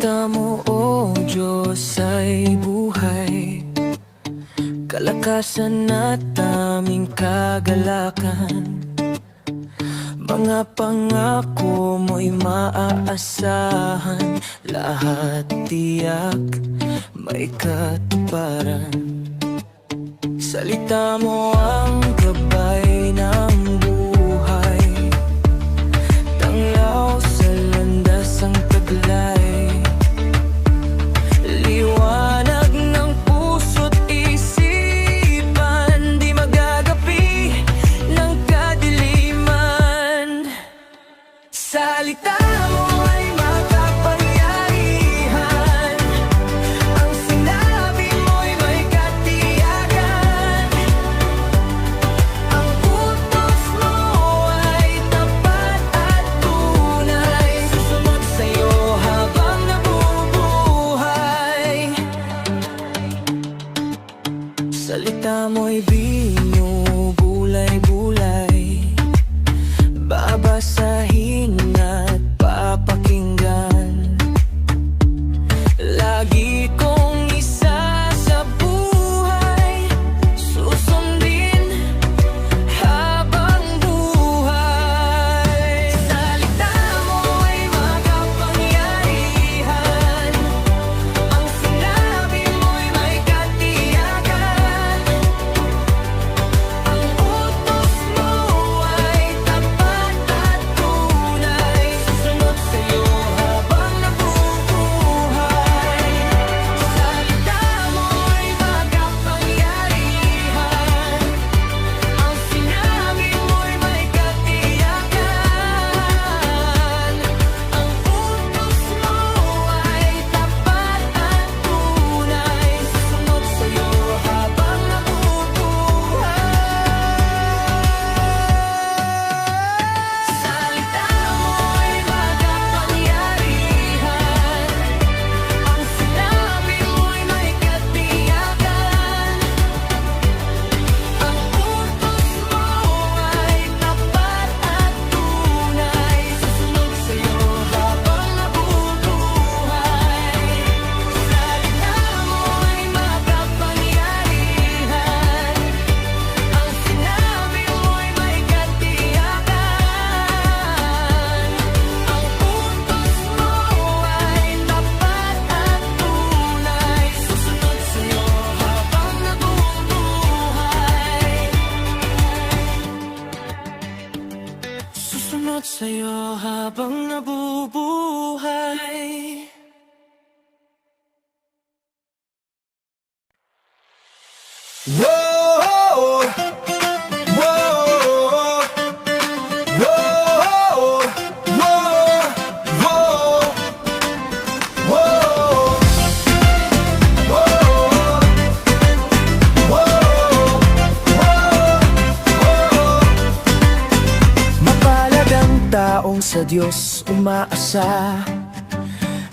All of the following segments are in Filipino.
salita mo, o Diyos, ay buhay, kalakasan at aming kagalakan. Mga pangako mo'y maaasahan, lahat tiyak may katuparan. Salita mo ang gabay ng buhay, tanglaw sa landas ang taglay, liwanag ng puso't isipan, di magagapi ng kadiliman. Salita mo ay makapangyarihan, ang sinabi mo'y may katiyakan, ang utos mo ay tapat at tunay, susunod sa'yo habang nabubuhay. Salita mo'y binubulay-bulay, babasahin at papakinggan. Lagi kong isa sa buhay, susundin habang buhay. Salita mo ay makapangyarihan, ang sinabi mo'y may katiyakan, ang utos mo ay tapat at tunay, susunod sa'yo habang nabubuhay. Salita mo ay makapangyarihan, ang sinabi mo'y may katiyakan, ang utos mo ay tapat at tunay, susunod sa'yo habang nabubuhay. Salita mo ay makapangyarihan, ang sinabi mo'y may katiyakan, ang utos mo ay tapat at tunay, susunod sa'yo habang nabubuhay. Salita mo ay makapangyarihan, ang sinabi mo'y may katiyakan, ang utos mo ay tapat at tunay, susunod sa'yo habang nabubuhay. Susunod sa'yo habang nabubuhay. Whoa, whoa, whoa, whoa, whoa, Mapalad ang taong sa Diyos umaasa,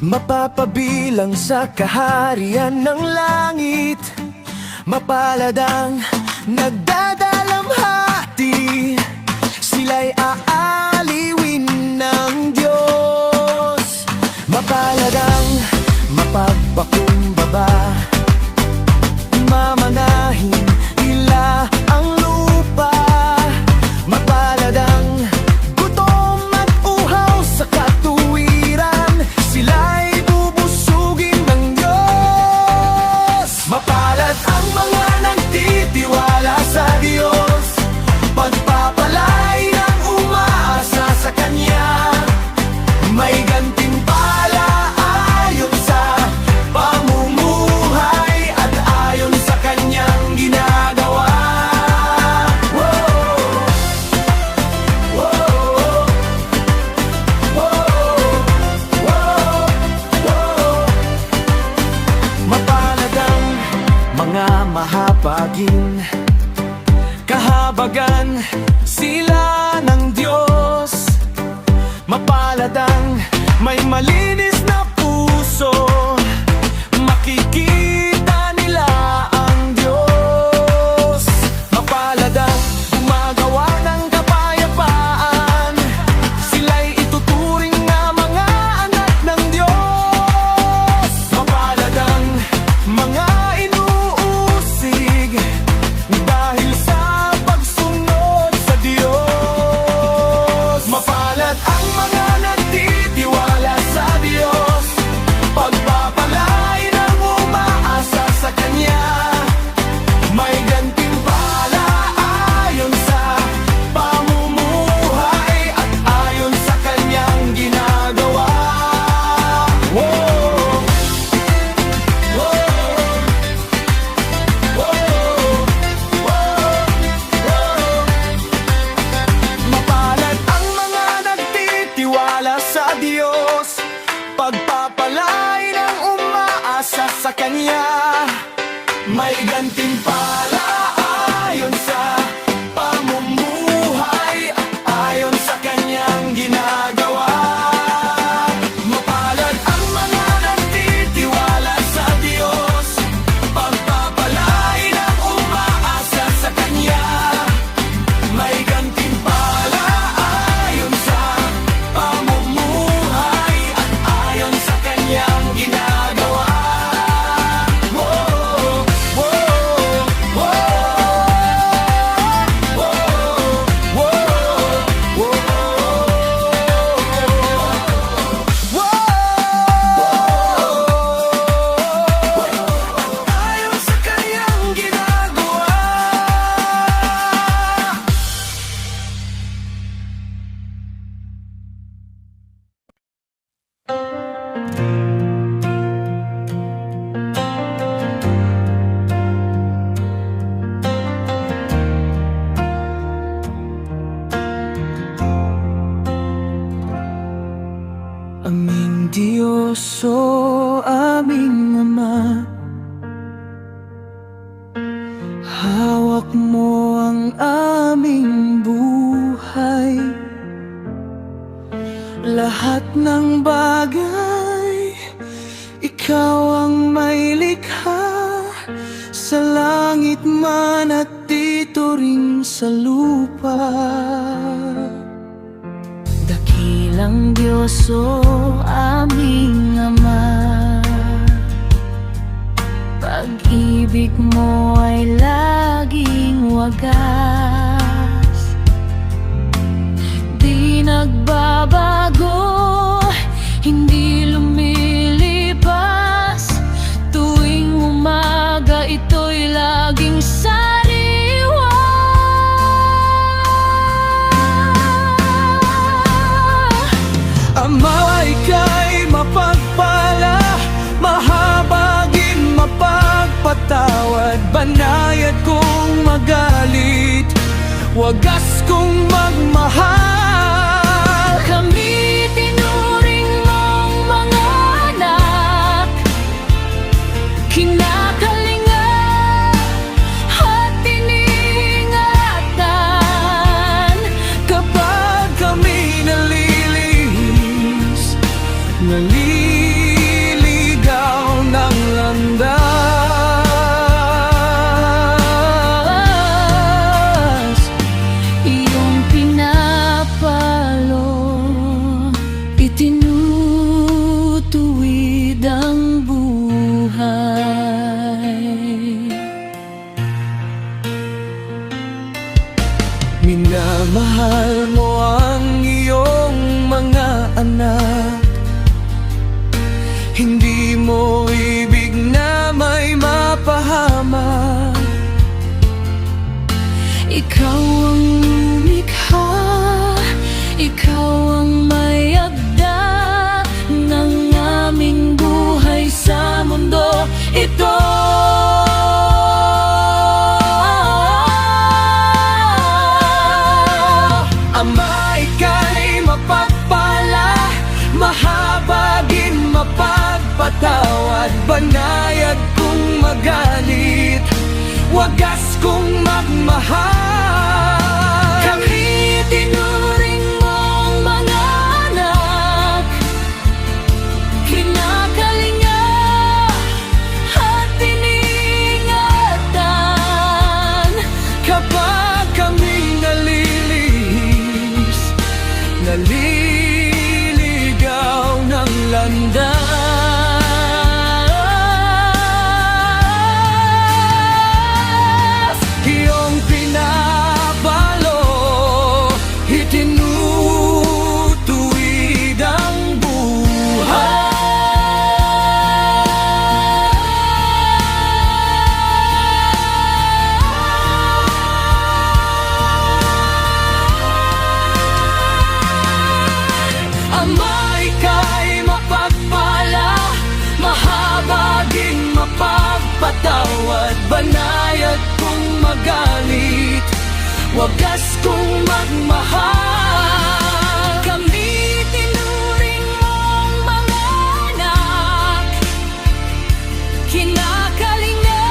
mapapabilang sa kaharian ng langit. Mapalad ang nagdadalamhati, sila'y aaliwin ng Diyos. Mapalad ang mapagpakumbaba, mamanahin nila ang lupa. Mapalad ang gutom at uhaw sa katuwiran, sila'y bubusugin ng Diyos. Mapalad ang mga nagtitiwala sa Diyos, pagpapalay ng umaasa sa Kanya, may gantimpala ayon sa pamumuhay at ayon sa Kanyang ginagawa. Mapalad ang mga mahapagin, kahabagan sila ng Diyos. Mapalad ang may malinis na puso, makikita nila ang Diyos. Mapalad ang gumagawa ng kapayapaan, sila'y ituturing na mga anak ng Diyos. may gantimpala ayon sa pamumuhay at ayon sa kanyang ginagawa. Mapalad ang mga nagtitiwala sa Diyos, pagpapalain ang umaasa sa Kanya. May gantimpala ayon sa pamumuhay at ayon sa kanyang ginagawa. Whoa, whoa, whoa, whoa, whoa, whoa. Ayon sa kanyang ginagawa. Aming Diyos, o aming Ama, hawak mo ang aming buhay. Lahat ng bagay, ikaw ang may likha, sa langit man at dito rin sa lupa. Dakilang Diyos, o aming Ama, pag-ibig mo ay laging wagas, di nagbabago, hindi lumilipas. Tuwing umaga ito'y laging sariwa. Ama, ika'y mapagpala, mahabagin, mapagpatawad, banayad kong magalit, wagas kong magmahal. Kami tinuring mong mga anak, kinakalinga at iningatan. Kapag kami nalilihis, naliligaw ng landas, iyong pinapalo, itinutuwid ang buhay. Minamahal mo ang iyong mga anak, hindi mo ibig na may mapahamak. Ikaw ang lumikha, ikaw ang may agda ng aming buhay sa mundo ito. Ama, ika'y mapagpala, mahabagin, mapagpatawad, banayad kung magalit, wagas kung magmahal. Kami tinuring mong mga anak, kinakalinga at iningatan. Kapag kami nalilihis, naliligaw ng landas, iyong pinabalo, itinutuwid ang buhay. Ama, ika'y mapagpala, mahabagin, mapagpatawad, banayad kung magalit, wagas kung magmahal. Kami tinuring mong mga anak, kinakalinga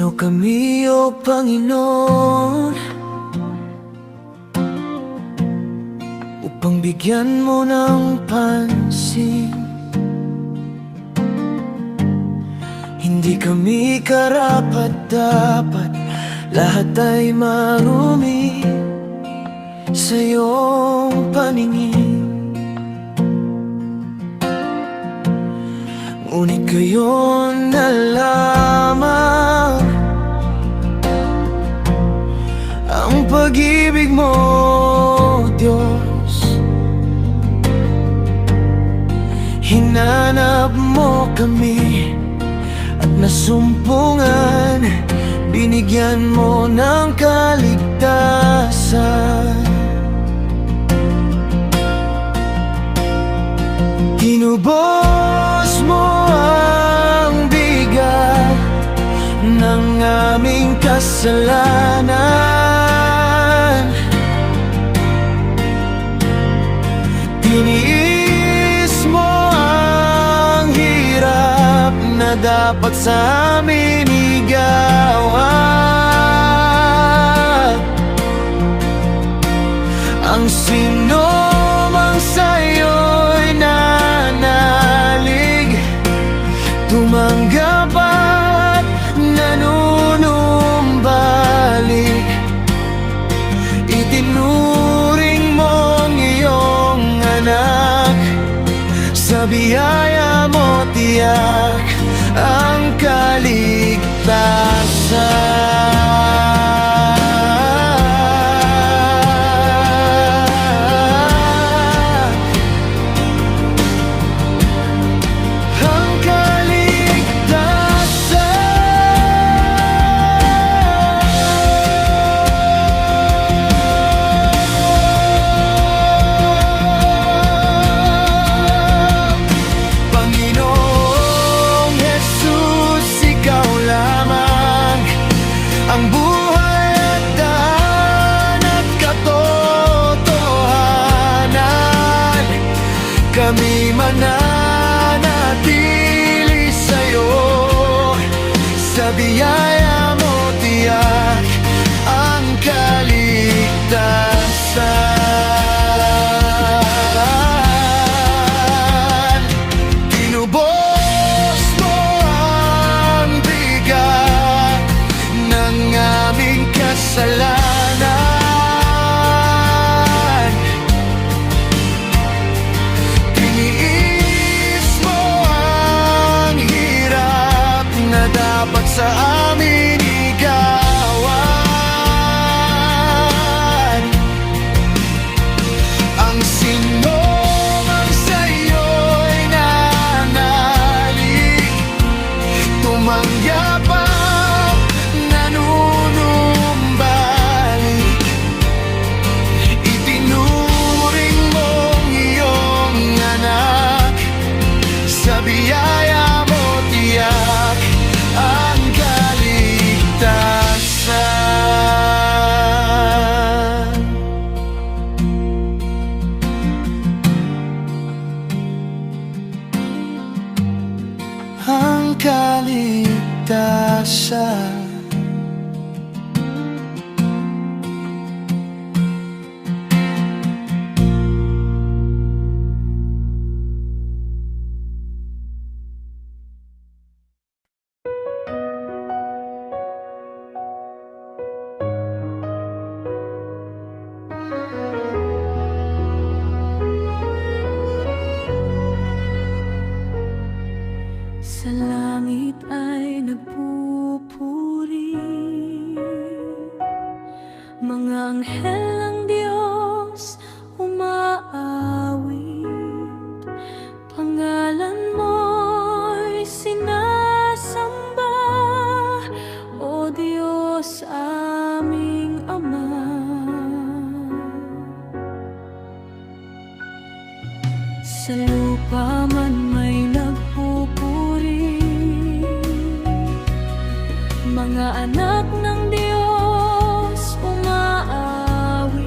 Sino kami, O Panginoon, upang bigyan mo ng pansin? Hindi kami karapat-dapat, lahat ay marumi sa iyong paningin. Ngunit gayon na lamang ang pag-ibig mo, Diyos. Hinanap mo kami at nasumpungan, binigyan mo ng kaligtasan. Tinubos mo ang bigat ng aming kasalanan. Tiniis mo ang hirap na dapat sa amin igawa. Ang sinumang sa'yo'y nanalig, tumanggap at nanunumbalik. Itinuring mong iyong anak, sa biyaya mo tiyak ang kaligtasan. Ang buhay at daan at katotohanan, kami mananatili sa'yo, sa biyaya mo tiyak ang kaligtasan. Tinubos mo ang bigat ng aming kasalanan. Tiniis mo ang hirap na dapat sa amin igawan. Ang sinumang sa'yo'y nanalig, tumanggap at nanunumbalik. Itinuring mong iyong anak, sa biyaya mo tiyak ang kaligtasan. Ang kaligtasan. Sa langit ay nagpupuri, mga anghel ng Diyos umaawit. Pangalan mo'y sinasamba, O Diyos aming Ama. Sa lupa man may nagpupuri, mga anak ng Diyos umaawit.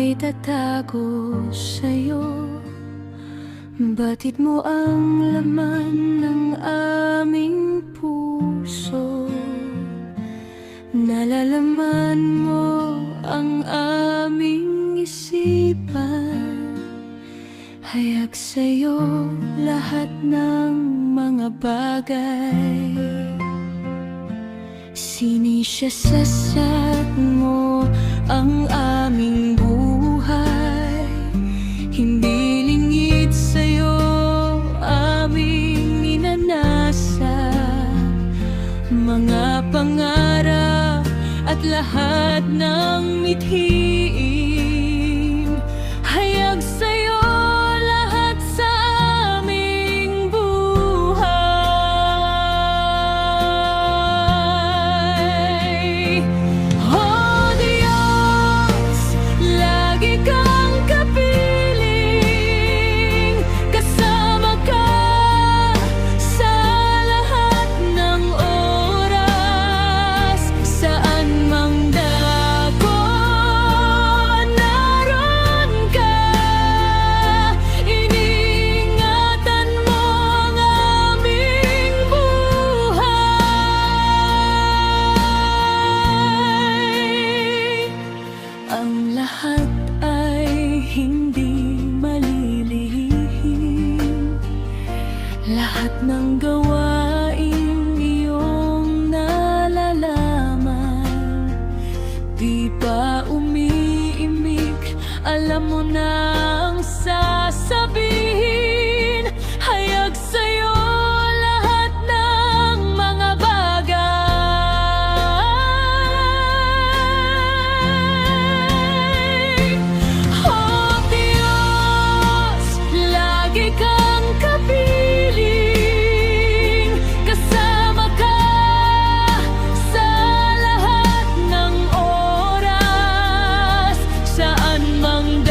itatago sa'yo. Batid mo ang laman ng aming puso. Nalalaman mo ang aming isipan. Hayag sa'yo lahat ng mga bagay. Sinisiyasat mo ang aming buhay. Hindi lingid sa'yo aming inanasa. Mga pangarap at lahat ng mithiin. Hayag sa'yo lahat sa aming buhay. Oh Diyos, lagi kang kapiling. Kasama ka sa lahat ng oras. Saan mang dako, naroon ka. Iniingatan mo ang aming buhay. Ang lahat ay hindi malilihim. Lahat ng gawain iyong nalalaman. Di pa umiimik, alam mo na ang sasabihin. Hayag sa'yo lahat ng mga bagay. Oh Diyos, lagi kang kapiling. Kasama ka sa lahat ng oras. Saan mang